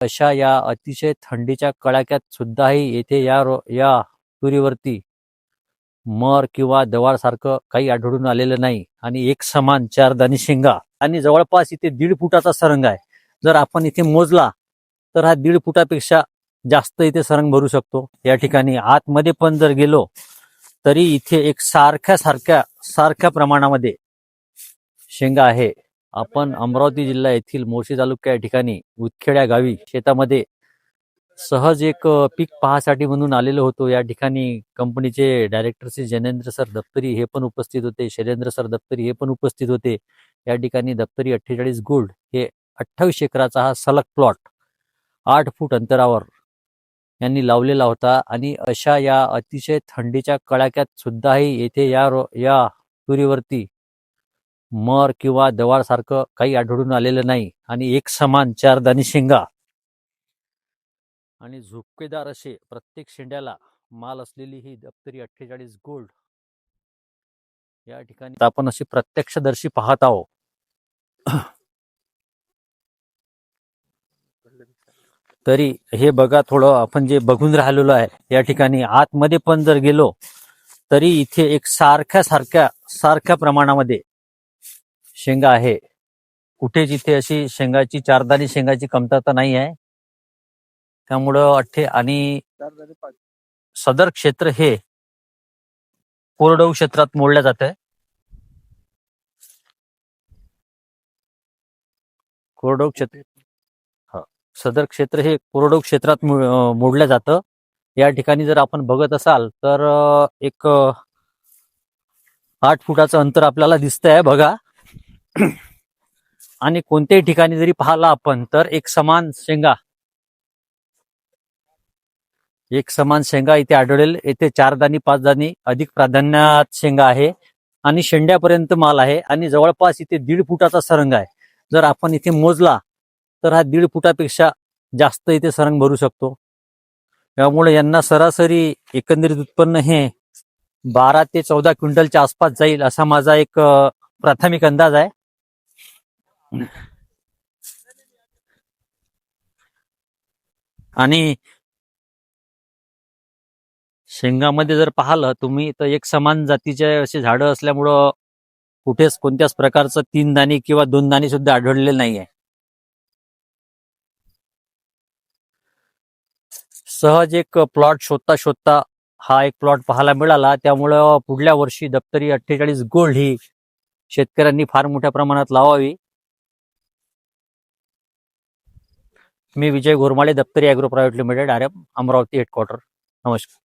अशा या अतिशय थंडीच्या कडाक्यात सुद्धाही येथे या तुरीवरती मर किंवा दवाड सारखं काही आढळून आलेलं नाही आणि एक समान चार दाणी शेंगा आणि जवळपास इथे 1.5 फुटाचा सरंग आहे. जर आपण इथे मोजला तर हा 1.5 फुटापेक्षा जास्त इथे सरंग भरू शकतो. या ठिकाणी आतमध्ये पण जर गेलो तरी इथे एक सारख्या प्रमाणामध्ये शेंगा आहे. आपण अमरावती जिल्हा येथील मोर्शी तालुक्या या ठिकाणी उदखेड्या गावी शेतामध्ये सहज एक पीक पाहासाठी म्हणून आलेलो होतो. या ठिकाणी कंपनीचे डायरेक्टर श्री जैनेंद्र सर दप्तरी हे पण उपस्थित होते, शैलेंद्र सर दप्तरी हे पण उपस्थित होते. या ठिकाणी दप्तरी 48 गोल्ड हे 28 एकराचा हा सलग प्लॉट 8 फूट अंतरावर यांनी लावलेला होता आणि अशा या अतिशय थंडीच्या कडाक्यात सुद्धाही येथे या तुरीवरती मर किंवा दवाड सारखं काही आढळून आलेलं नाही आणि एक समान चार दाणी शेंगा आणि झुपकेदार असे प्रत्येक शेंड्याला माल असलेली ही दप्तरी 48 गोल्ड या ठिकाणी आपण अशी प्रत्यक्षदर्शी पाहत आहोत. तरी हे बघा, थोडं आपण जे बघून राहिलेलो आहे या ठिकाणी आतमध्ये पण जर गेलो तरी इथे एक सारख्या प्रमाणामध्ये शेंगा आहे. कुठेच इथे अशी शेंगाची चारदाणी शेंगाची कमतरता नाही आहे. त्यामुळं आणि सदर क्षेत्र हे कोरडवाहू क्षेत्रात मोडल्या जात आहे. कोरडवाहू क्षेत्र सदर क्षेत्र हे कोरडवाहू क्षेत्रात मोडलं जातं. या ठिकाणी जर आपण बघत असाल तर एक 8 फुटाचं अंतर आपल्याला दिसतंय बघा. आणि कोणत्याही ठिकाणी जरी पाहिला आपण तर एक समान शेंगा इथे आढळेल. येथे 4 दाणी 5 दाणी अधिक प्राधान्यात शेंगा आहे आणि शेंड्यापर्यंत माल आहे आणि जवळपास इथे 1.5 फुटाचा सरंग आहे. जर आपण इथे मोजला तर हा 1.5 फुटापेक्षा जास्त इथे सरंग भरू शकतो. त्यामुळे यांना सरासरी एकंदरीत उत्पन्न हे 12 ते 14 क्विंटलच्या आसपास जाईल असा माझा एक प्राथमिक अंदाज आहे. आणि शेंगामध्ये जर पाहिलं तुम्ही तर एक समान जातीचे असे झाडं असल्यामुळं कुठेच कोणत्याच प्रकारचं 3 दाणी किंवा 2 दाणी सुद्धा आढळलेलं नाही आहे. सहज एक प्लॉट शोधता हा एक प्लॉट पाहायला मिळाला. त्यामुळं पुढल्या वर्षी दप्तरी 48 गोल्ड ही शेतकऱ्यांनी फार मोठ्या प्रमाणात लावावी. मी Vijay Gormale, Daptari agro private limited, RM, Amravati headquarter. नमस्कार.